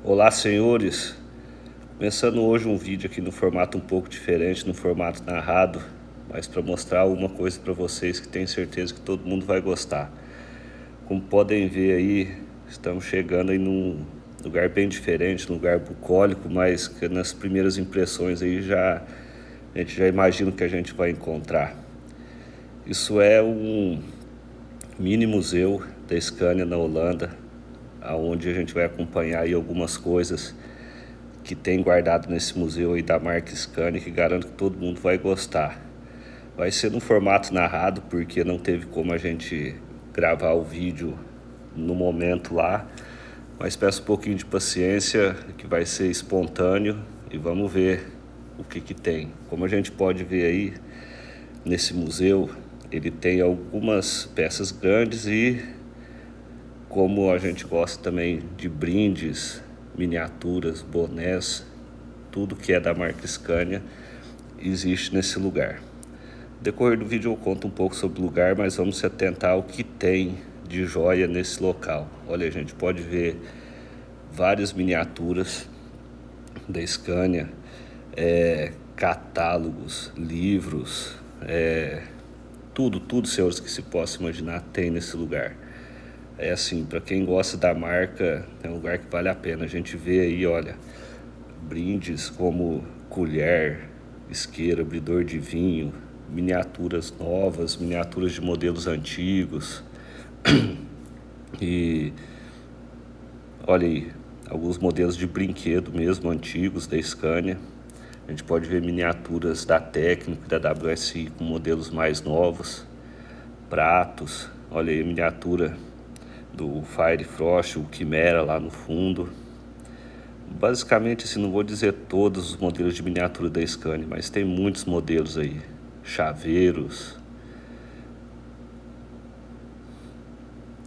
Olá, senhores. Começando hoje um vídeo aqui no formato um pouco diferente, no formato narrado, mas para mostrar uma coisa para vocês que tenho certeza que todo mundo vai gostar. Como podem ver aí, estamos chegando aí num lugar bem diferente, num lugar bucólico, mas que nas primeiras impressões aí a gente já imagina o que a gente vai encontrar. Isso é um mini museu da Scania na Holanda, aonde a gente vai acompanhar aí algumas coisas que tem guardado nesse museu aí da marca Scania, que garanto que todo mundo vai gostar. Vai ser num formato narrado, porque não teve como a gente gravar o vídeo no momento lá, mas peço um pouquinho de paciência, que vai ser espontâneo e vamos ver o que tem. Como a gente pode ver aí, nesse museu, ele tem algumas peças grandes e, como a gente gosta também de brindes, miniaturas, bonés, tudo que é da marca Scania existe nesse lugar. No decorrer do vídeo eu conto um pouco sobre o lugar, mas vamos se atentar ao que tem de joia nesse local. Olha, a gente pode ver várias miniaturas da Scania, catálogos, livros, tudo, senhores, que se possa imaginar tem nesse lugar. É assim, para quem gosta da marca, é um lugar que vale a pena. A gente vê aí, olha, brindes como colher, isqueiro, abridor de vinho, miniaturas novas, miniaturas de modelos antigos. E olha aí, alguns modelos de brinquedo mesmo, antigos, da Scania. A gente pode ver miniaturas da Técnico e da WSI com modelos mais novos, pratos. Olha aí a miniatura do Fire Frost, o Chimera lá no fundo. Basicamente, assim, não vou dizer todos os modelos de miniatura da Scania, mas tem muitos modelos aí. Chaveiros,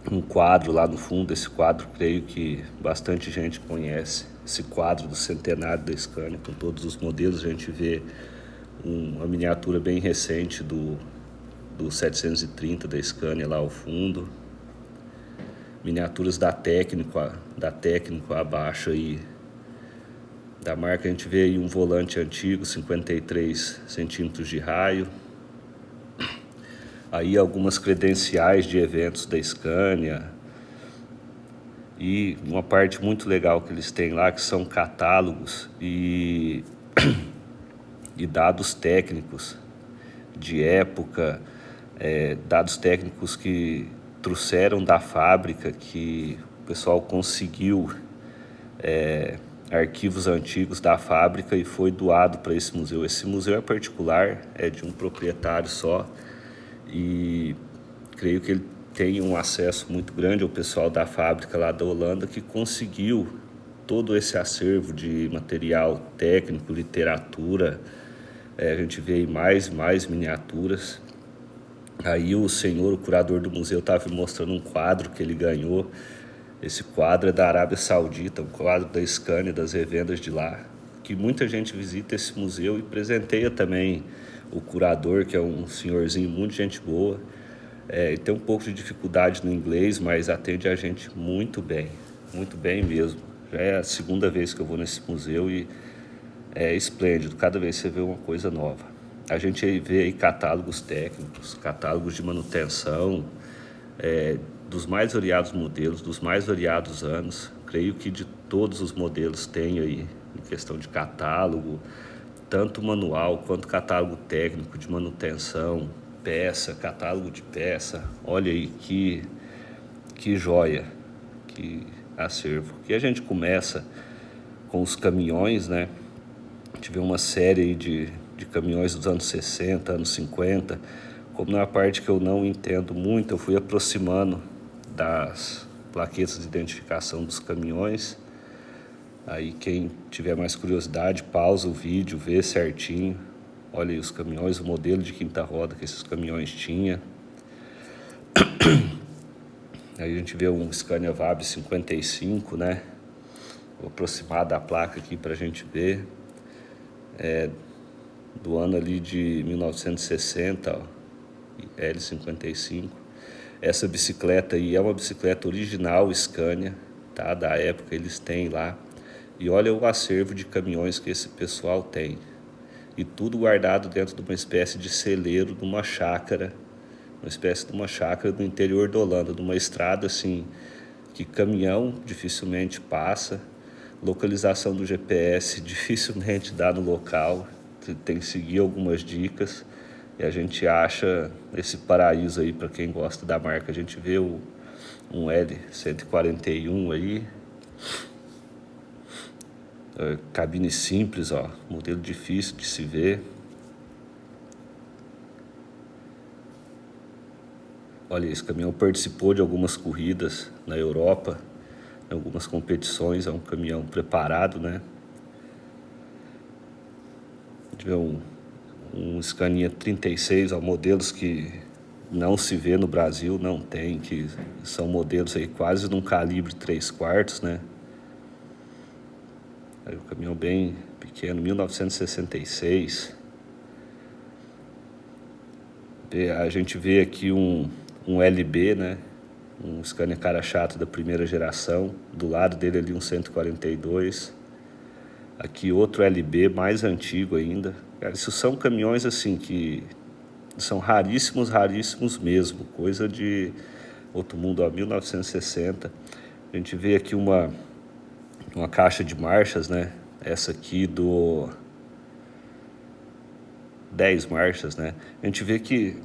um quadro lá no fundo. Esse quadro, creio que bastante gente conhece. Esse quadro do centenário da Scania, com todos os modelos. A gente vê uma miniatura bem recente do 730 da Scania lá ao fundo. Miniaturas da Técnico abaixo aí. Da marca a gente vê aí um volante antigo, 53 centímetros de raio. Aí algumas credenciais de eventos da Scania. E uma parte muito legal que eles têm lá, que são catálogos e dados técnicos de época, dados técnicos que trouxeram da fábrica, que o pessoal conseguiu, arquivos antigos da fábrica e foi doado para esse museu. Esse museu é particular, é de um proprietário só e creio que ele tem um acesso muito grande ao pessoal da fábrica lá da Holanda, que conseguiu todo esse acervo de material técnico, literatura. A gente vê aí mais miniaturas. Aí o senhor, o curador do museu, estava me mostrando um quadro que ele ganhou. Esse quadro é da Arábia Saudita, um quadro da Scania, das revendas de lá, que muita gente visita esse museu e presenteia também o curador, que é um senhorzinho muito gente boa. Ele tem um pouco de dificuldade no inglês, mas atende a gente muito bem mesmo. Já é a segunda vez que eu vou nesse museu e é esplêndido, cada vez você vê uma coisa nova. A gente vê aí catálogos técnicos, catálogos de manutenção, dos mais variados modelos, dos mais variados anos. Creio que de todos os modelos tem aí, em questão de catálogo, tanto manual quanto catálogo técnico de manutenção, peça, catálogo de peça. Olha aí que joia, que acervo. E a gente começa com os caminhões, né? A gente vê uma série aí de caminhões dos anos 60, anos 50. Como na parte que eu não entendo muito, eu fui aproximando das plaquetas de identificação dos caminhões. Aí quem tiver mais curiosidade, pausa o vídeo, vê certinho. Olha aí os caminhões, o modelo de quinta roda que esses caminhões tinham. Aí a gente vê um Scania Vab 55, né? Vou aproximar da placa aqui para a gente ver. Do ano ali de 1960, ó, L55. Essa bicicleta aí é uma bicicleta original Scania, tá? Da época eles têm lá. E olha o acervo de caminhões que esse pessoal tem. E tudo guardado dentro de uma espécie de celeiro, de uma chácara, no interior da Holanda, de uma estrada assim, que caminhão dificilmente passa, localização do GPS dificilmente dá no local, tem que seguir algumas dicas, e a gente acha esse paraíso aí para quem gosta da marca. A gente vê um L141 aí, cabine simples, ó, modelo difícil de se ver. Olha, esse caminhão participou de algumas corridas na Europa, em algumas competições. É um caminhão preparado, né? A gente vê um Scania 36, ó, modelos que não se vê no Brasil, não tem, que são modelos aí quase num calibre 3/4, né? Aí um caminhão bem pequeno, 1966. A gente vê aqui um LB, né? Um Scania cara chato da primeira geração. Do lado dele ali um 142. Aqui outro LB mais antigo ainda. Cara, isso são caminhões assim que são raríssimos, raríssimos mesmo. Coisa de outro mundo, ó, 1960. A gente vê aqui uma caixa de marchas, né? Essa aqui do 10 marchas, né? A gente vê que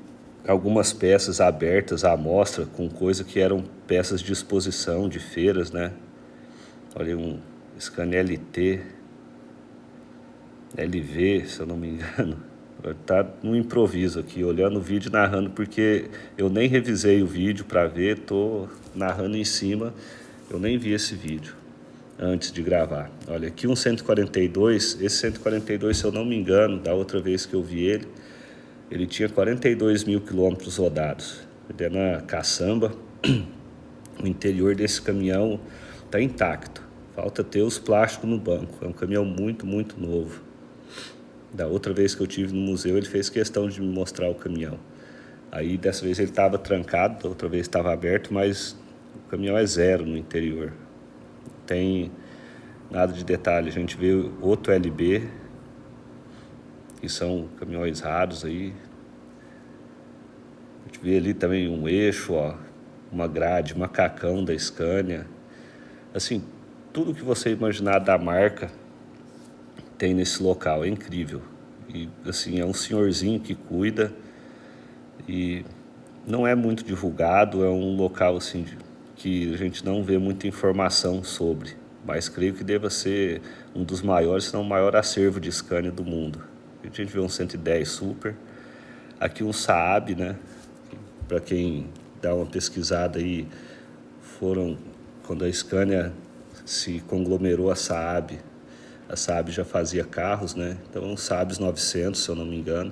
algumas peças abertas à mostra com coisa que eram peças de exposição de feiras, né? Olha, um Scania LT, LV, se eu não me engano. Tá no improviso aqui, olhando o vídeo, narrando, porque eu nem revisei o vídeo para ver, tô narrando em cima. Eu nem vi esse vídeo antes de gravar. Olha, aqui um 142, esse 142, se eu não me engano, da outra vez que eu vi ele tinha 42 mil quilômetros rodados. Ele é na caçamba. O interior desse caminhão está intacto. Falta ter os plásticos no banco. É um caminhão muito, muito novo. Da outra vez que eu tive no museu, ele fez questão de me mostrar o caminhão. Aí, dessa vez, ele estava trancado, da outra vez estava aberto, mas o caminhão é zero no interior. Não tem nada de detalhe. A gente vê outro LB, que são caminhões raros aí. A gente vê ali também um eixo, ó, uma grade, macacão da Scania. Assim, tudo que você imaginar da marca tem nesse local, é incrível. E assim, é um senhorzinho que cuida e não é muito divulgado, é um local assim que a gente não vê muita informação sobre, mas creio que deva ser um dos maiores, se não o maior acervo de Scania do mundo. A gente vê um 110 Super, aqui um Saab, né? Para quem dá uma pesquisada aí, foram quando a Scania se conglomerou a Saab já fazia carros, né? Então um Saab 900, se eu não me engano.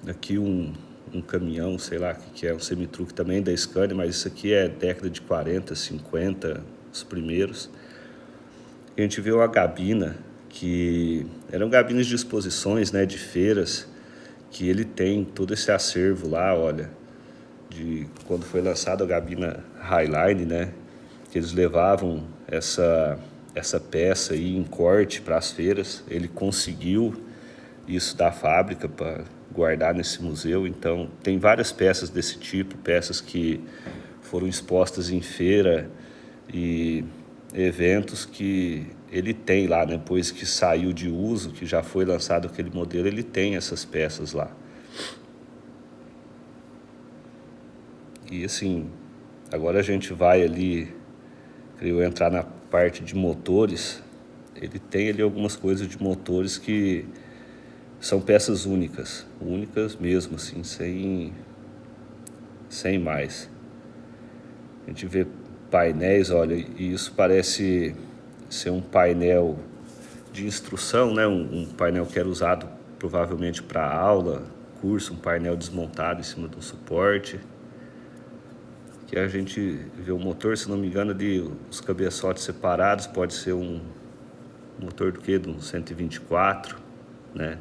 Aqui um caminhão, sei lá o que é, um semitruque também da Scania, mas isso aqui é década de 40, 50, os primeiros. A gente vê uma gabina, que eram gabinas de exposições, né, de feiras, que ele tem todo esse acervo lá, olha, de quando foi lançada a gabina Highline, né, que eles levavam essa peça aí em corte para as feiras. Ele conseguiu isso da fábrica para guardar nesse museu. Então tem várias peças desse tipo, peças que foram expostas em feira e eventos que ele tem lá, né? Depois que saiu de uso, que já foi lançado aquele modelo, ele tem essas peças lá. E assim, agora a gente vai ali, creio, entrar na parte de motores. Ele tem ali algumas coisas de motores que são peças únicas mesmo, assim, sem mais. A gente vê painéis, olha, e isso parece ser um painel de instrução, né? Um painel que era usado provavelmente para aula, curso, um painel desmontado em cima de um suporte. Que a gente vê o motor, se não me engano, de os cabeçotes separados, pode ser um motor do que? De um 124, né?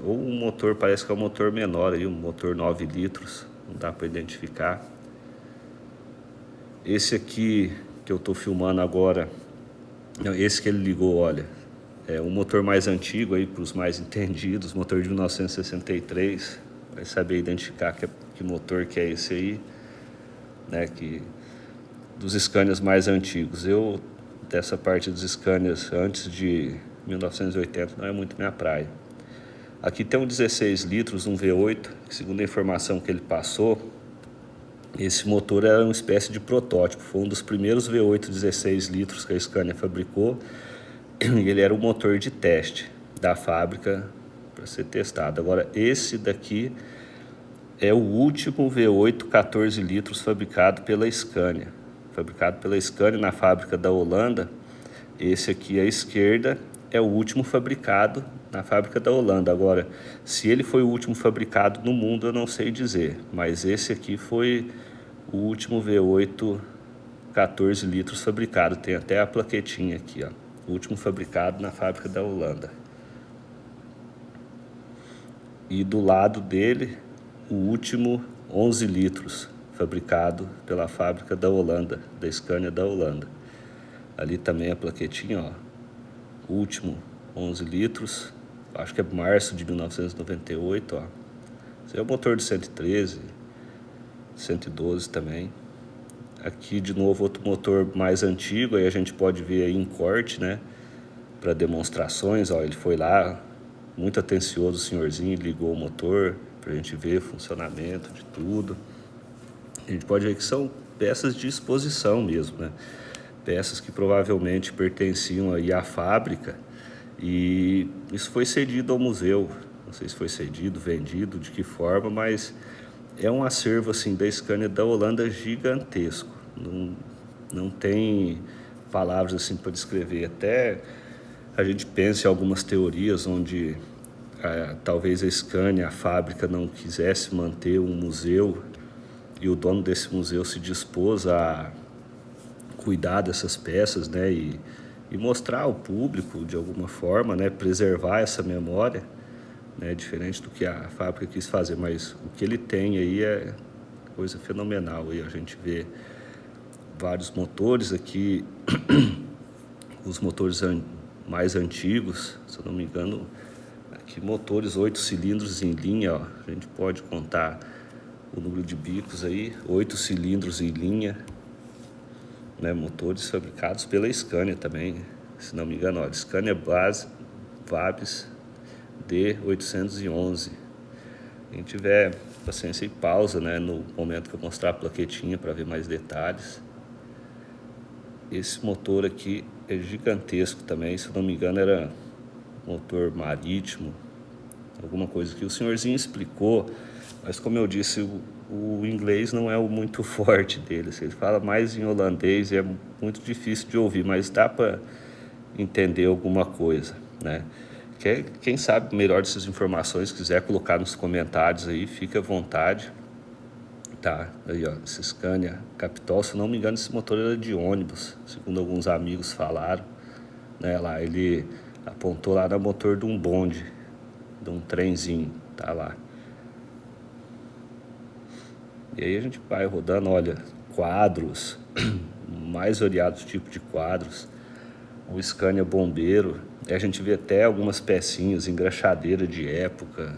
Ou um motor, parece que é um motor menor aí, um motor 9 litros, não dá para identificar. Esse aqui que eu estou filmando agora, esse que ele ligou, olha, é um motor mais antigo aí para os mais entendidos, motor de 1963, vai saber identificar que motor que é esse aí, né, que dos Scanias mais antigos. Eu, dessa parte dos Scanias antes de 1980, não é muito minha praia. Aqui tem um 16 litros, um V8, que segundo a informação que ele passou, esse motor era uma espécie de protótipo, foi um dos primeiros V8 16 litros que a Scania fabricou, e ele era um motor de teste da fábrica para ser testado. Agora, esse daqui é o último V8 14 litros fabricado pela Scania. Fabricado pela Scania na fábrica da Holanda. Esse aqui à esquerda é o último fabricado na fábrica da Holanda. Agora, se ele foi o último fabricado no mundo, eu não sei dizer. Mas esse aqui foi o último V8 14 litros fabricado. Tem até a plaquetinha aqui, ó. O último fabricado na fábrica da Holanda. E do lado dele, o último 11 litros fabricado pela fábrica da Holanda, da Scania da Holanda. Ali também a plaquetinha, ó, último 11 litros, acho que é março de 1998, ó. Esse é o motor de 113, 112 também. Aqui de novo outro motor mais antigo, aí a gente pode ver aí em corte, né, para demonstrações, ó, ele foi lá, muito atencioso o senhorzinho, ligou o motor pra gente ver o funcionamento de tudo. A gente pode ver que são peças de exposição mesmo, né? Peças que provavelmente pertenciam aí à fábrica e isso foi cedido ao museu. Não sei se foi cedido, vendido, de que forma, mas é um acervo assim da Scania da Holanda gigantesco. Não tem palavras assim para descrever. Até a gente pensa em algumas teorias onde talvez a Scania, a fábrica, não quisesse manter um museu e o dono desse museu se dispôs a cuidar dessas peças, né, e mostrar ao público de alguma forma, né, preservar essa memória, né, diferente do que a fábrica quis fazer, mas o que ele tem aí é coisa fenomenal. E a gente vê vários motores aqui, os motores mais antigos, se eu não me engano, aqui motores 8 cilindros em linha, ó. A gente pode contar o número de bicos aí, 8 cilindros em linha, né, motores fabricados pela Scania também, se não me engano, ó, Scania Vabis D811. Quem tiver paciência e pausa, né, no momento que eu mostrar a plaquetinha para ver mais detalhes. Esse motor aqui é gigantesco também, se não me engano era motor marítimo, alguma coisa que o senhorzinho explicou, mas como eu disse, o inglês não é o muito forte dele. Ele fala mais em holandês e é muito difícil de ouvir, mas dá para entender alguma coisa, né? Quem sabe melhor dessas informações, quiser colocar nos comentários aí, fique à vontade. Tá, aí ó, esse Scania Capitol, se não me engano, esse motor era de ônibus, segundo alguns amigos falaram, né? Lá ele apontou lá no motor de um bonde, de um trenzinho, tá lá. E aí a gente vai rodando, olha, quadros, mais variados tipos de quadros, o Scania bombeiro, e a gente vê até algumas pecinhas, engraxadeira de época,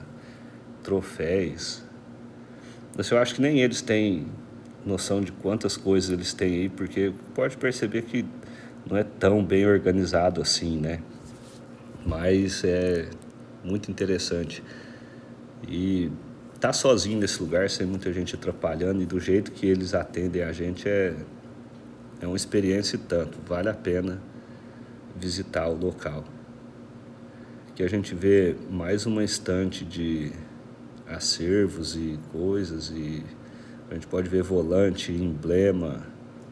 troféus. Assim, eu acho que nem eles têm noção de quantas coisas eles têm aí, porque pode perceber que não é tão bem organizado assim, né? Mas é muito interessante. E tá sozinho nesse lugar, sem muita gente atrapalhando, e do jeito que eles atendem a gente é uma experiência e tanto. Vale a pena visitar o local. Aqui a gente vê mais uma estante de acervos e coisas, e a gente pode ver volante, emblema,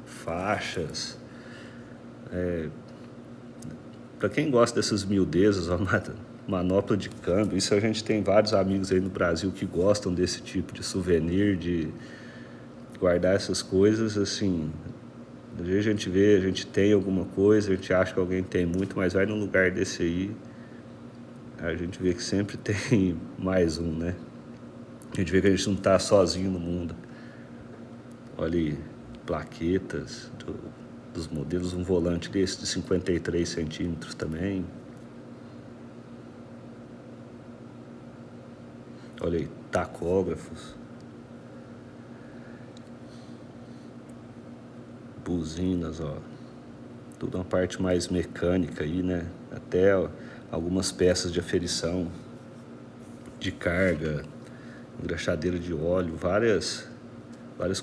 faixas. Para quem gosta dessas miudezas, ó, manopla de câmbio, isso a gente tem vários amigos aí no Brasil que gostam desse tipo de souvenir, de guardar essas coisas, assim. Às vezes a gente vê, a gente tem alguma coisa, a gente acha que alguém tem muito, mas vai num lugar desse aí, a gente vê que sempre tem mais um, né? A gente vê que a gente não está sozinho no mundo. Olha aí, plaquetas dos modelos, um volante desse de 53 centímetros também. Olha aí, tacógrafos, buzinas, ó. Tudo uma parte mais mecânica aí, né? Até algumas peças de aferição, de carga, engraxadeira de óleo, várias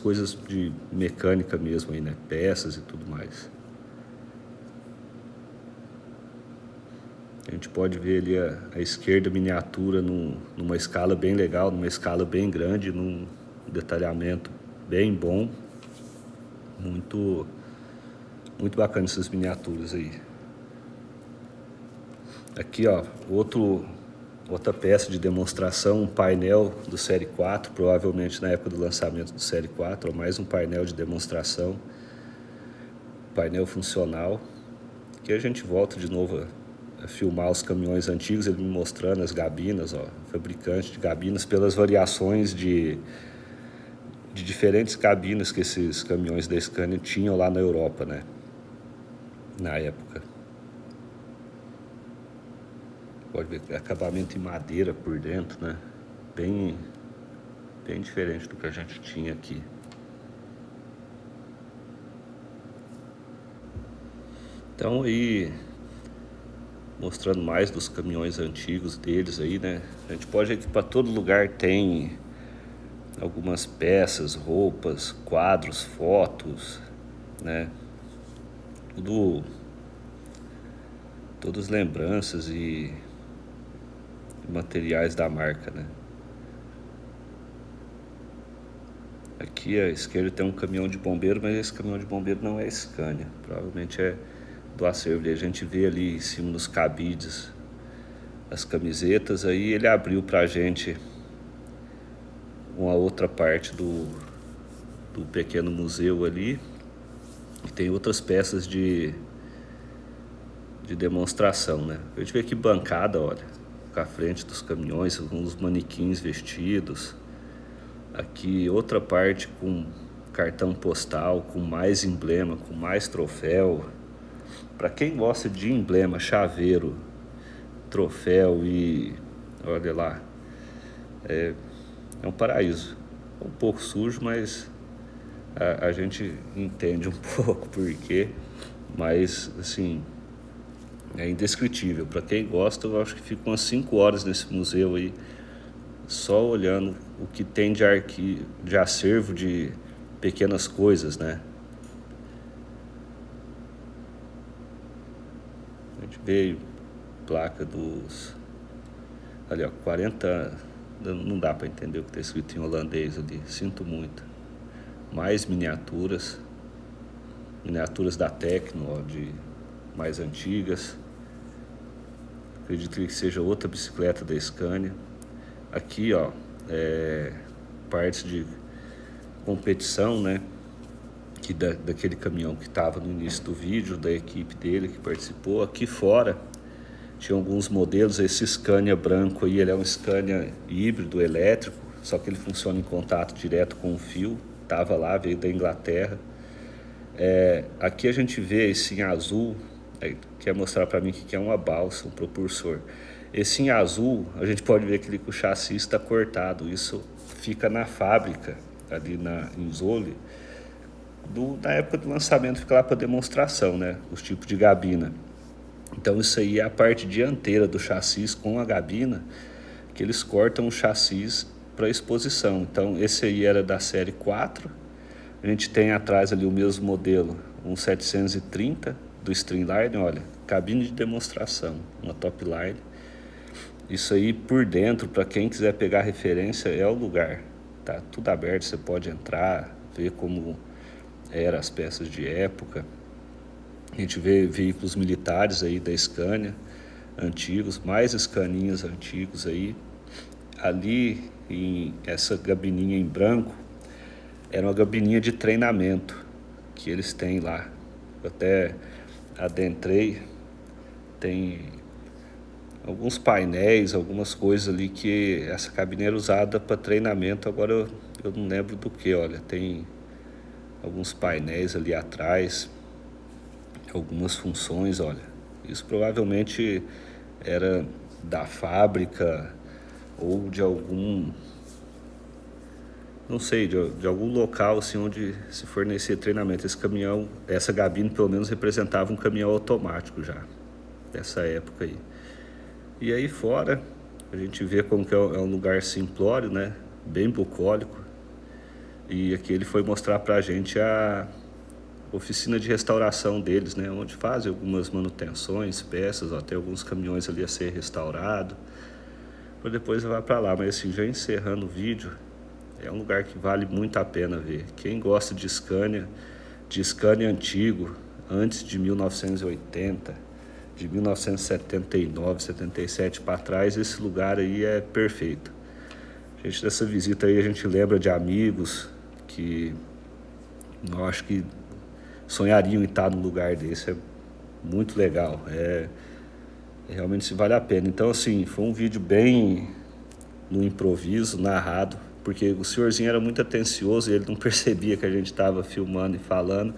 coisas de mecânica mesmo aí, né? Peças e tudo mais. A gente pode ver ali a esquerda miniatura numa escala bem legal, numa escala bem grande, num detalhamento bem bom. Muito bacana essas miniaturas aí. Aqui, ó, outra peça de demonstração, um painel do Série 4, provavelmente na época do lançamento do Série 4, ó, mais um painel de demonstração, painel funcional, que a gente volta de novo a filmar os caminhões antigos, ele me mostrando as gabinas, ó, fabricante de gabinas, pelas variações de diferentes cabinas que esses caminhões da Scania tinham lá na Europa, né? Na época. Pode ver acabamento em madeira por dentro, né? Bem diferente do que a gente tinha aqui. Então aí, mostrando mais dos caminhões antigos deles aí, né? A gente pode ver que para todo lugar tem algumas peças, roupas, quadros, fotos, né? Todas lembranças e materiais da marca, né? Aqui à esquerda tem um caminhão de bombeiro, mas esse caminhão de bombeiro não é Scania, provavelmente é do acervo. E a gente vê ali em cima nos cabides as camisetas, aí ele abriu pra gente uma outra parte do pequeno museu ali, que tem outras peças de demonstração, né? A gente vê aqui bancada, olha, com a frente dos caminhões, uns manequins vestidos. Aqui outra parte com cartão postal, com mais emblema, com mais troféu. Para quem gosta de emblema, chaveiro, troféu e olha lá, é um paraíso. Um pouco sujo, mas a gente entende um pouco por quê, mas assim, é indescritível. Para quem gosta, eu acho que fica umas 5 horas nesse museu aí, só olhando o que tem de acervo de pequenas coisas, né? A gente vê placa dos... Ali, ó, 40... Não dá para entender o que está escrito em holandês ali, sinto muito. Mais miniaturas da Tecno, ó, de mais antigas. Acredito que seja outra bicicleta da Scania. Aqui, ó, partes de competição, né? Que daquele caminhão que estava no início do vídeo, da equipe dele que participou. Aqui fora tinha alguns modelos. Esse Scania branco aí, ele é um Scania híbrido elétrico, só que ele funciona em contato direto com o fio. Tava lá, veio da Inglaterra. Aqui a gente vê esse em azul, quer mostrar para mim que é uma balsa, um propulsor. Esse em azul, a gente pode ver que o chassi está cortado. Isso fica na fábrica, ali em Zolli. Na época do lançamento fica lá para demonstração, né? Os tipos de gabina. Então isso aí é a parte dianteira do chassi com a gabina, que eles cortam o chassi para exposição. Então esse aí era da série 4. A gente tem atrás ali o mesmo modelo, um 730 do Streamline, olha, cabine de demonstração, uma top line. Isso aí por dentro, para quem quiser pegar referência, é o lugar. Tá tudo aberto, você pode entrar, ver como eram as peças de época. A gente vê veículos militares aí da Scania, antigos, mais Scanias antigos aí. Ali, essa gabininha em branco, era uma gabininha de treinamento que eles têm lá. Eu até adentrei, tem alguns painéis, algumas coisas ali que essa cabine era usada para treinamento. Agora eu não lembro do que, olha, tem alguns painéis ali atrás. algumas funções, olha, isso provavelmente era da fábrica ou de algum, não sei, de algum local assim onde se fornecia treinamento. Esse caminhão, essa gabine pelo menos representava um caminhão automático já, dessa época aí. E aí fora, a gente vê como que é um lugar simplório, né? Bem bucólico. E aqui ele foi mostrar pra gente a oficina de restauração deles, né? Onde fazem algumas manutenções, peças, ó, tem alguns caminhões ali a ser restaurado. Para depois levar para lá. Mas assim, já encerrando o vídeo, é um lugar que vale muito a pena ver. Quem gosta de Scania antigo, antes de 1980, de 1979, 77 para trás, esse lugar aí é perfeito. Gente, dessa visita aí a gente lembra de amigos que eu acho que sonhariam em estar num lugar desse. É muito legal, realmente se vale a pena. Então assim, foi um vídeo bem no improviso, narrado, porque o senhorzinho era muito atencioso e ele não percebia que a gente estava filmando e falando,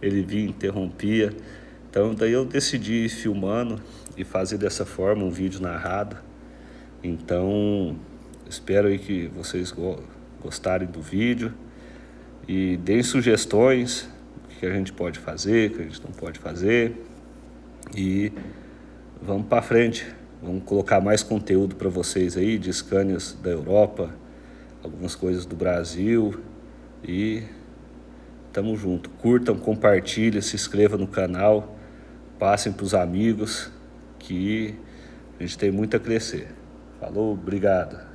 ele vinha e interrompia. Então daí eu decidi ir filmando e fazer dessa forma um vídeo narrado. Então espero aí que vocês gostarem do vídeo e deem sugestões do que a gente pode fazer, o que a gente não pode fazer, e vamos para frente. Vamos colocar mais conteúdo para vocês aí de Scanias da Europa, algumas coisas do Brasil, e tamo junto. Curtam, compartilhem, se inscrevam no canal, passem para os amigos, que a gente tem muito a crescer. Falou, obrigado.